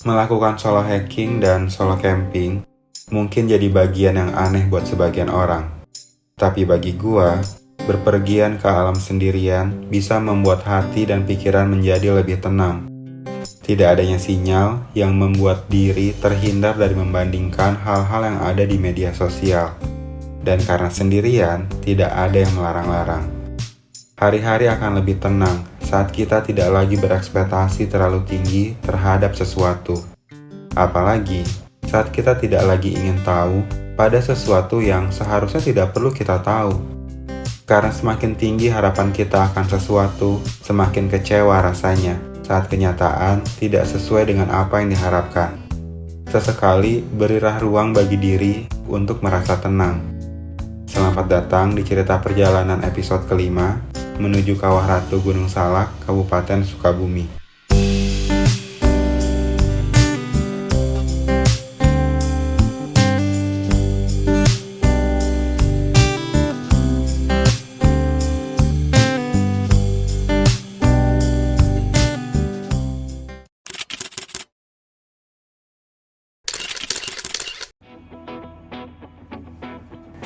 Melakukan solo hiking dan solo camping mungkin jadi bagian yang aneh buat sebagian orang. Tapi bagi gua, berpergian ke alam sendirian bisa membuat hati dan pikiran menjadi lebih tenang. Tidak adanya sinyal yang membuat diri terhindar dari membandingkan hal-hal yang ada di media sosial. Dan karena sendirian, tidak ada yang melarang-larang. Hari-hari akan lebih tenang saat kita tidak lagi berekspektasi terlalu tinggi terhadap sesuatu. Apalagi saat kita tidak lagi ingin tahu pada sesuatu yang seharusnya tidak perlu kita tahu. Karena semakin tinggi harapan kita akan sesuatu, semakin kecewa rasanya saat kenyataan tidak sesuai dengan apa yang diharapkan. Sesekali berilah ruang bagi diri untuk merasa tenang. Selamat datang di cerita perjalanan episode kelima menuju Kawah Ratu Gunung Salak, Kabupaten Sukabumi.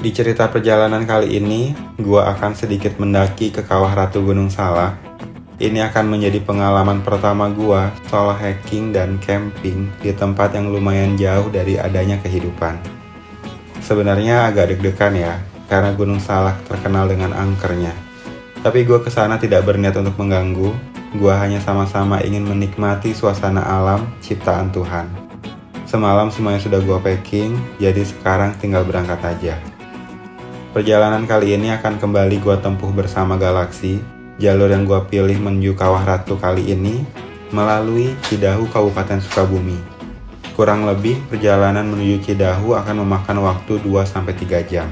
Di cerita perjalanan kali ini, gua akan sedikit mendaki ke Kawah Ratu Gunung Salak. Ini akan menjadi pengalaman pertama gua solo hiking dan camping di tempat yang lumayan jauh dari adanya kehidupan. Sebenarnya agak deg-degan ya, karena Gunung Salak terkenal dengan angkernya. Tapi gua kesana tidak berniat untuk mengganggu, gua hanya sama-sama ingin menikmati suasana alam ciptaan Tuhan. Semalam semuanya sudah gua packing, jadi sekarang tinggal berangkat aja. Perjalanan kali ini akan kembali gua tempuh bersama Galaksi. Jalur yang gua pilih menuju Kawah Ratu kali ini melalui Cidahu, Kabupaten Sukabumi. Kurang lebih perjalanan menuju Cidahu akan memakan waktu 2-3 jam.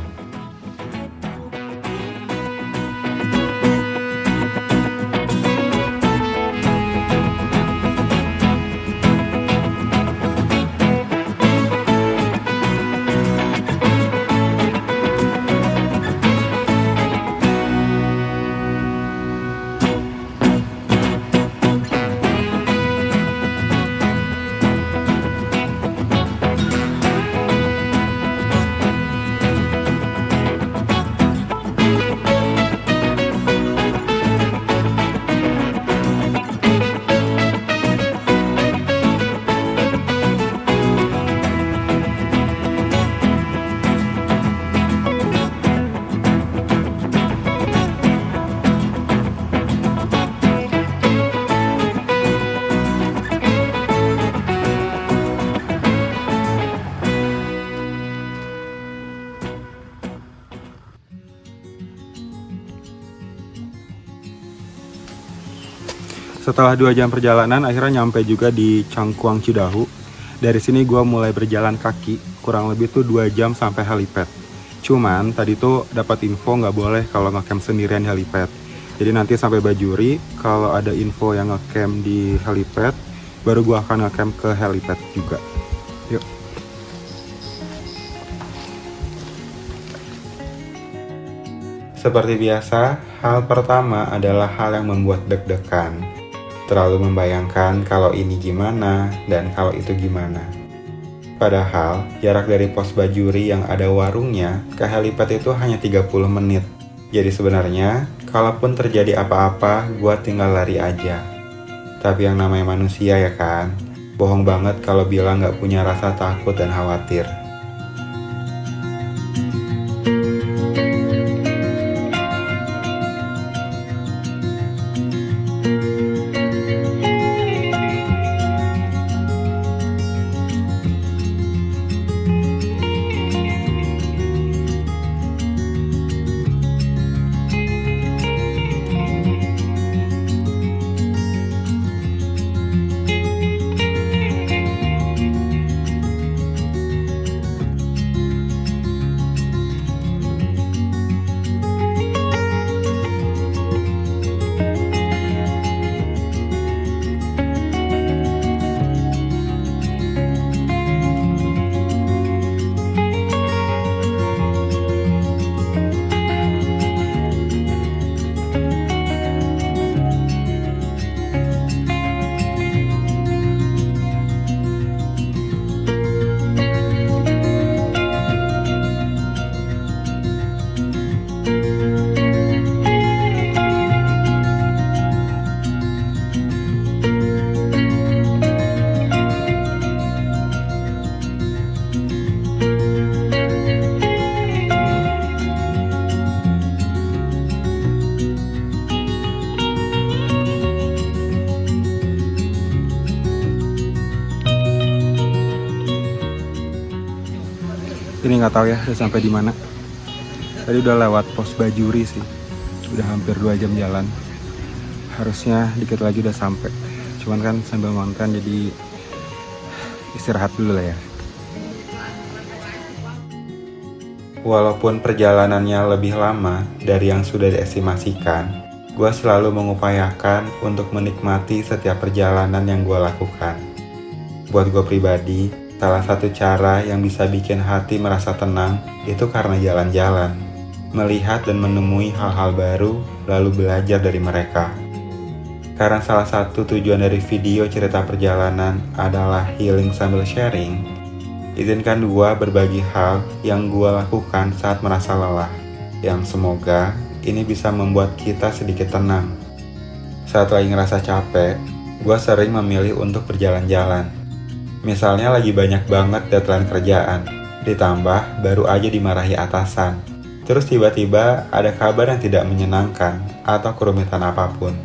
Setelah 2 jam perjalanan, akhirnya nyampe juga di Cangkuang Cidahu. Dari sini gue mulai berjalan kaki, kurang lebih tuh 2 jam sampai helipad. Cuman tadi tuh dapat info nggak boleh kalau ngecamp sendirian di helipad. Jadi nanti sampai Bajuri, kalau ada info yang ngecamp di helipad, baru gue akan ngecamp ke helipad juga. Yuk. Seperti biasa, hal pertama adalah hal yang membuat deg-degan. Terlalu membayangkan kalau ini gimana dan kalau itu gimana. Padahal, jarak dari pos Bajuri yang ada warungnya ke helipad itu hanya 30 menit. Jadi sebenarnya, kalaupun terjadi apa-apa, gua tinggal lari aja. Tapi yang namanya manusia ya kan, bohong banget kalau bilang gak punya rasa takut dan khawatir. Ini nggak tahu ya udah sampai di mana. Tadi udah lewat pos Bajuri sih. Udah hampir 2 jam jalan. Harusnya dikit lagi udah sampai. Cuman kan sambil ngonten jadi istirahat dulu lah ya. Walaupun perjalanannya lebih lama dari yang sudah diestimasikan, gue selalu mengupayakan untuk menikmati setiap perjalanan yang gue lakukan. Buat gue pribadi, salah satu cara yang bisa bikin hati merasa tenang itu karena jalan-jalan, melihat dan menemui hal-hal baru, lalu belajar dari mereka. Karena salah satu tujuan dari video cerita perjalanan adalah healing sambil sharing, izinkan gua berbagi hal yang gua lakukan saat merasa lelah, yang semoga ini bisa membuat kita sedikit tenang. Saat lagi ngerasa capek, gua sering memilih untuk berjalan-jalan. Misalnya lagi banyak banget deadline kerjaan, ditambah baru aja dimarahi atasan. Terus tiba-tiba ada kabar yang tidak menyenangkan atau kerumitan apapun.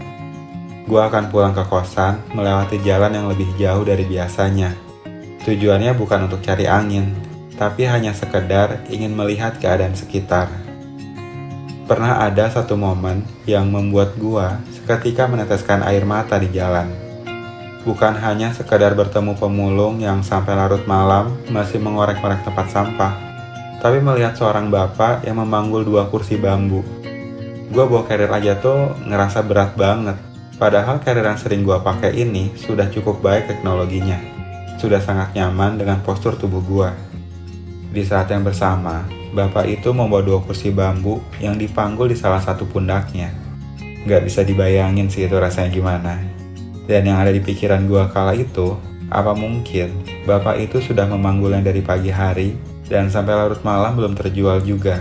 Gua akan pulang ke kosan melewati jalan yang lebih jauh dari biasanya. Tujuannya bukan untuk cari angin, tapi hanya sekedar ingin melihat keadaan sekitar. Pernah ada satu momen yang membuat gua seketika meneteskan air mata di jalan. Bukan hanya sekedar bertemu pemulung yang sampai larut malam masih mengorek-orek tempat sampah, tapi melihat seorang bapak yang memanggul 2 kursi bambu. Gua bawa carrier aja tuh ngerasa berat banget, padahal carrier yang sering gua pakai ini sudah cukup baik teknologinya. Sudah sangat nyaman dengan postur tubuh gua. Di saat yang bersama, bapak itu membawa 2 kursi bambu yang dipanggul di salah satu pundaknya. Gak bisa dibayangin sih itu rasanya gimana. Dan yang ada di pikiran gua kala itu, apa mungkin bapak itu sudah memanggulnya dari pagi hari dan sampai larut malam belum terjual juga.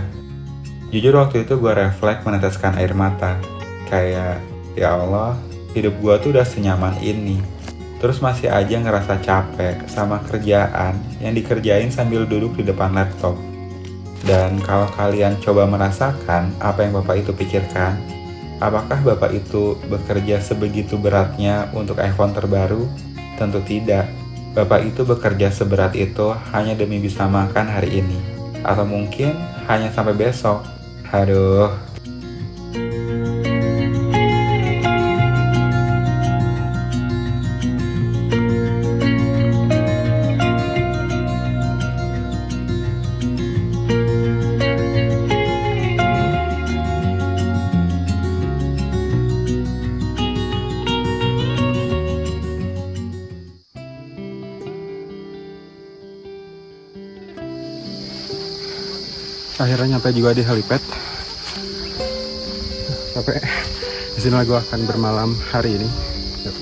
Jujur waktu itu gua refleks meneteskan air mata. Kayak, ya Allah, hidup gua tuh udah senyaman ini. Terus masih aja ngerasa capek sama kerjaan yang dikerjain sambil duduk di depan laptop. Dan kalau kalian coba merasakan apa yang Bapak itu pikirkan, apakah Bapak itu bekerja sebegitu beratnya untuk iPhone terbaru? Tentu tidak. Bapak itu bekerja seberat itu hanya demi bisa makan hari ini. Atau mungkin hanya sampai besok. Aduh. Akhirnya nyampe juga di helipad. Capek. Di sini gue akan bermalam hari ini. Yuk.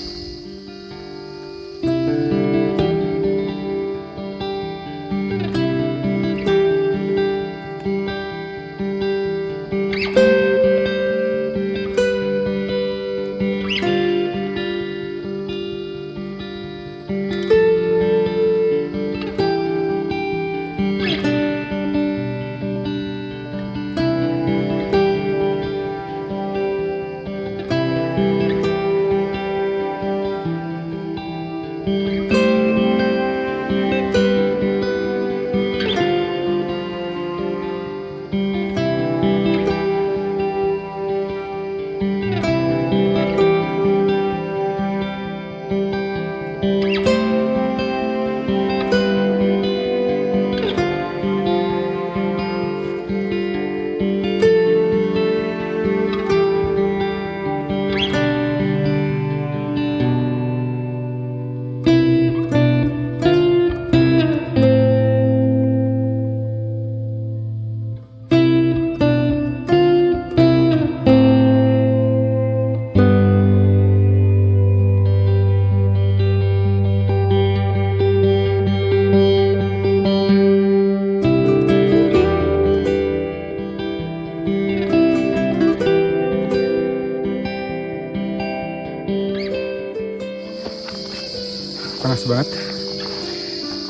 Panas banget.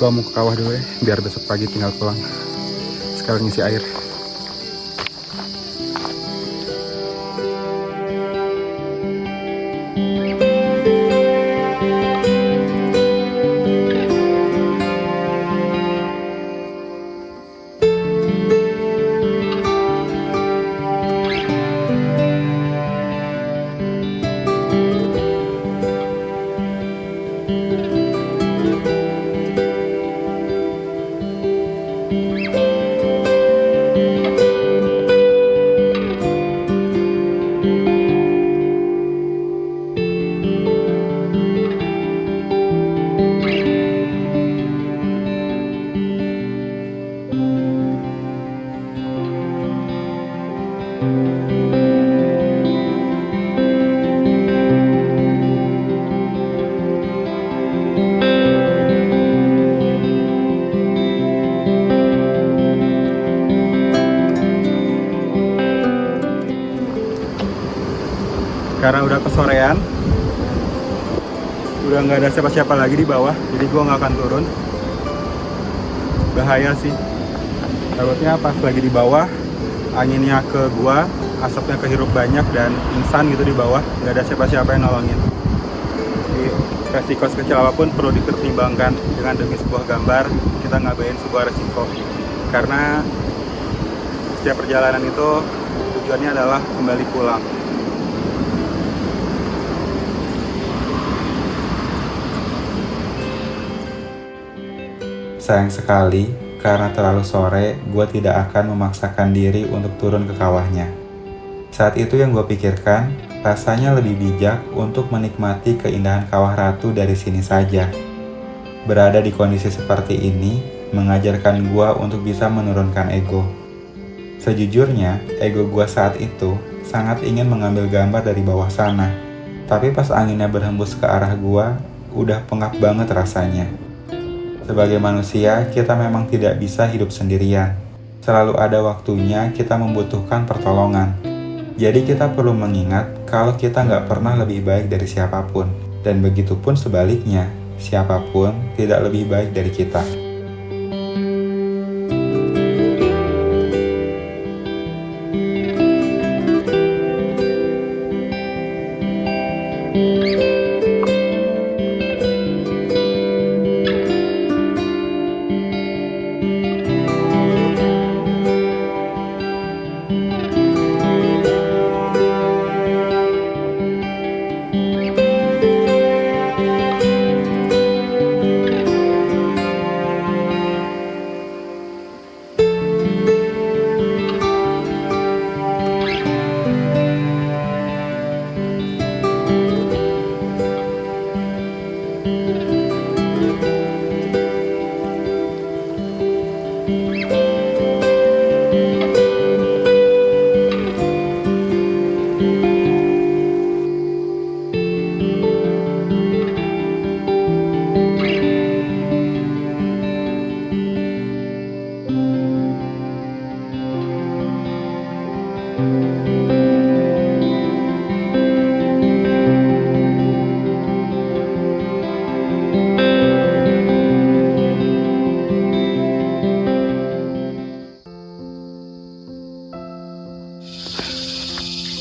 Gua mau ke kawah dulu ya, biar besok pagi tinggal pulang. Sekalian ngisi air. Karena udah kesorean, udah nggak ada siapa-siapa lagi di bawah, jadi gue nggak akan turun. Bahaya sih, takutnya pas lagi di bawah anginnya ke gua, asapnya kehirup banyak dan pingsan gitu di bawah, nggak ada siapa-siapa yang nolongin. Jadi resiko sekecil apapun perlu dipertimbangkan dengan demi sebuah gambar. Kita ngabain sebuah resiko, karena setiap perjalanan itu tujuannya adalah kembali pulang. Sayang sekali, karena terlalu sore, gue tidak akan memaksakan diri untuk turun ke kawahnya. Saat itu yang gue pikirkan, rasanya lebih bijak untuk menikmati keindahan Kawah Ratu dari sini saja. Berada di kondisi seperti ini, mengajarkan gue untuk bisa menurunkan ego. Sejujurnya, ego gue saat itu sangat ingin mengambil gambar dari bawah sana. Tapi pas anginnya berhembus ke arah gue, udah pengap banget rasanya. Sebagai manusia, kita memang tidak bisa hidup sendirian. Selalu ada waktunya kita membutuhkan pertolongan. Jadi kita perlu mengingat kalau kita nggak pernah lebih baik dari siapapun. Dan begitu pun sebaliknya, siapapun tidak lebih baik dari kita.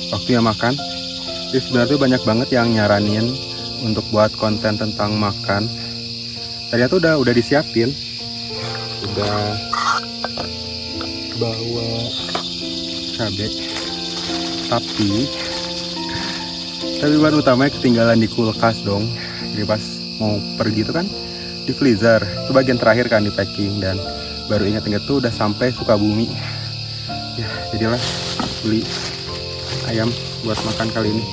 Waktunya makan. Jadi sebenarnya banyak banget yang nyaranin untuk buat konten tentang makan. Ternyata udah disiapin. Udah bawa cabai. Tapi bahan utamanya ketinggalan di kulkas dong. Jadi pas mau pergi itu kan di freezer. Itu bagian terakhir kan di packing, dan baru ingat-ingat tuh udah sampai Sukabumi. Ya, jadilah beli ayam buat makan kali ini.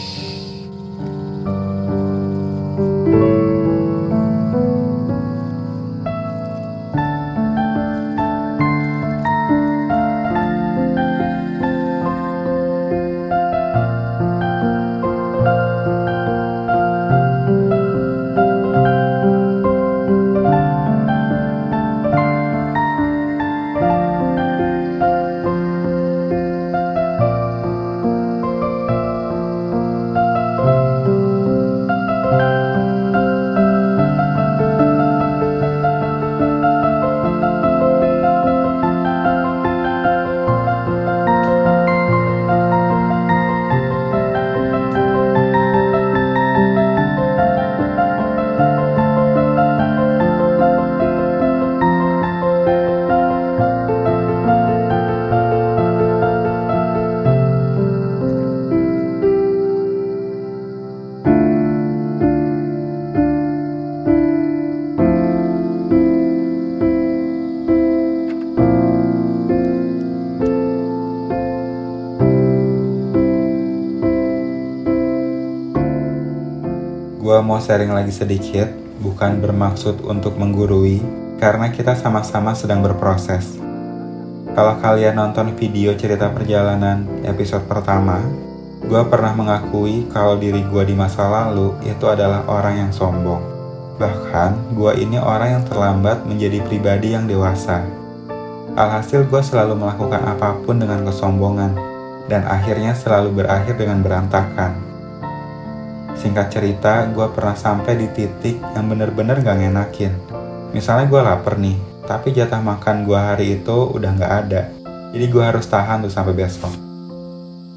Gua mau sharing lagi sedikit, bukan bermaksud untuk menggurui, karena kita sama-sama sedang berproses. Kalau kalian nonton video cerita perjalanan episode pertama, gua pernah mengakui kalau diri gua di masa lalu itu adalah orang yang sombong. Bahkan, gua ini orang yang terlambat menjadi pribadi yang dewasa. Alhasil gua selalu melakukan apapun dengan kesombongan, dan akhirnya selalu berakhir dengan berantakan. Singkat cerita, gue pernah sampai di titik yang bener-bener gak ngenakin. Misalnya gue lapar nih, tapi jatah makan gue hari itu udah gak ada. Jadi gue harus tahan tuh sampai besok.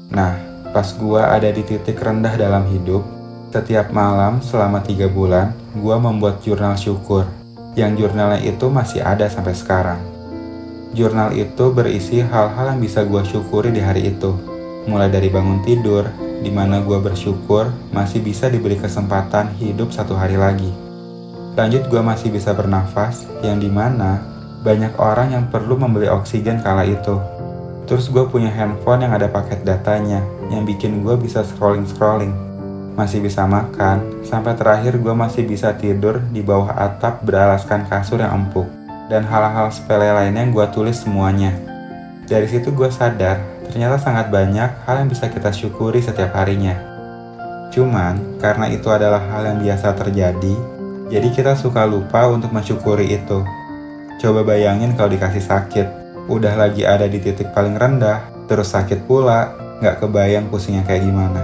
Nah, pas gue ada di titik rendah dalam hidup, setiap malam selama 3 bulan, gue membuat jurnal syukur. Yang jurnalnya itu masih ada sampai sekarang. Jurnal itu berisi hal-hal yang bisa gue syukuri di hari itu. Mulai dari bangun tidur, di mana gue bersyukur masih bisa diberi kesempatan hidup 1 hari lagi. Lanjut gue masih bisa bernafas, yang dimana banyak orang yang perlu membeli oksigen kala itu. Terus gue punya handphone yang ada paket datanya, yang bikin gue bisa scrolling. Masih bisa makan, sampai terakhir gue masih bisa tidur di bawah atap beralaskan kasur yang empuk. Dan hal-hal sepele lainnya yang gue tulis semuanya. Dari situ gue sadar, ternyata sangat banyak hal yang bisa kita syukuri setiap harinya. Cuman, karena itu adalah hal yang biasa terjadi, jadi kita suka lupa untuk mensyukuri itu. Coba bayangin kalau dikasih sakit, udah lagi ada di titik paling rendah, terus sakit pula, gak kebayang pusingnya kayak gimana.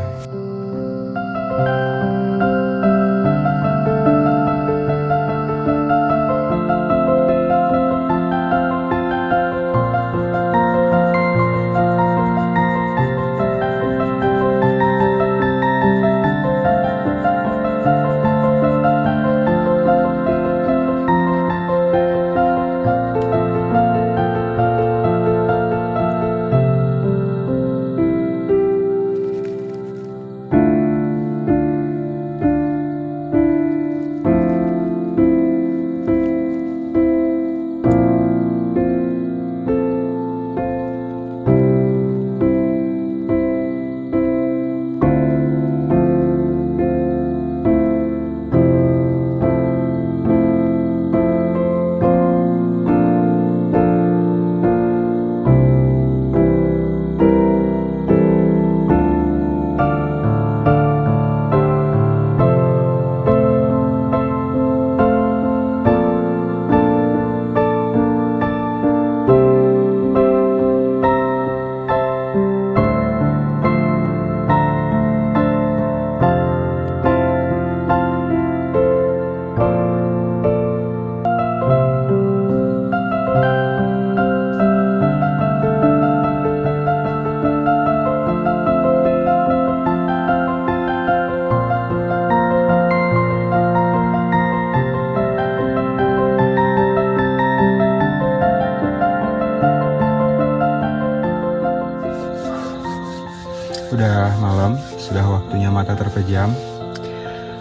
Udah malam, sudah waktunya mata terpejam.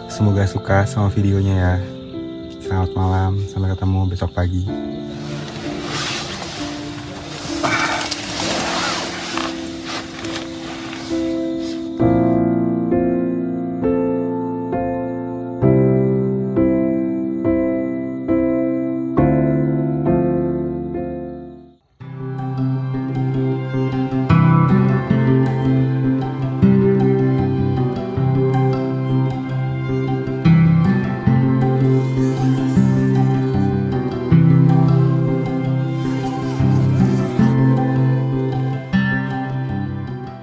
Semoga suka sama videonya ya. Selamat malam, sampai ketemu besok pagi.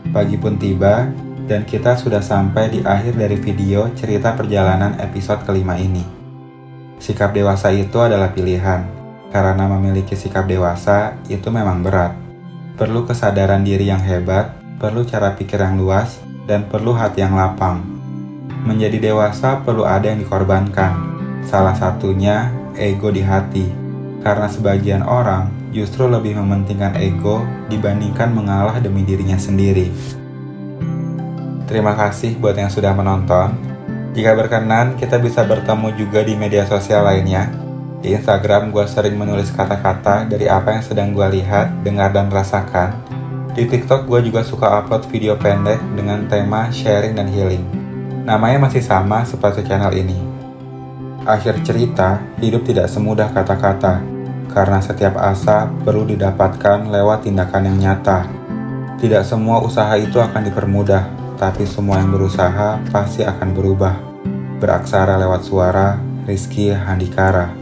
Pagi pun tiba, dan kita sudah sampai di akhir dari video cerita perjalanan episode kelima ini. Sikap dewasa itu adalah pilihan, karena memiliki sikap dewasa itu memang berat. Perlu kesadaran diri yang hebat, perlu cara pikir yang luas, dan perlu hati yang lapang. Menjadi dewasa perlu ada yang dikorbankan, salah satunya ego di hati, karena sebagian orang justru lebih mementingkan ego dibandingkan mengalah demi dirinya sendiri. Terima kasih buat yang sudah menonton. Jika berkenan, kita bisa bertemu juga di media sosial lainnya. Di Instagram, gue sering menulis kata-kata dari apa yang sedang gue lihat, dengar, dan rasakan. Di TikTok, gue juga suka upload video pendek dengan tema sharing dan healing. Namanya masih sama seperti channel ini. Akhir cerita, hidup tidak semudah kata-kata, karena setiap asa perlu didapatkan lewat tindakan yang nyata. Tidak semua usaha itu akan dipermudah, tapi semua yang berusaha pasti akan berubah. Beraksara lewat suara, Rizky Handikara.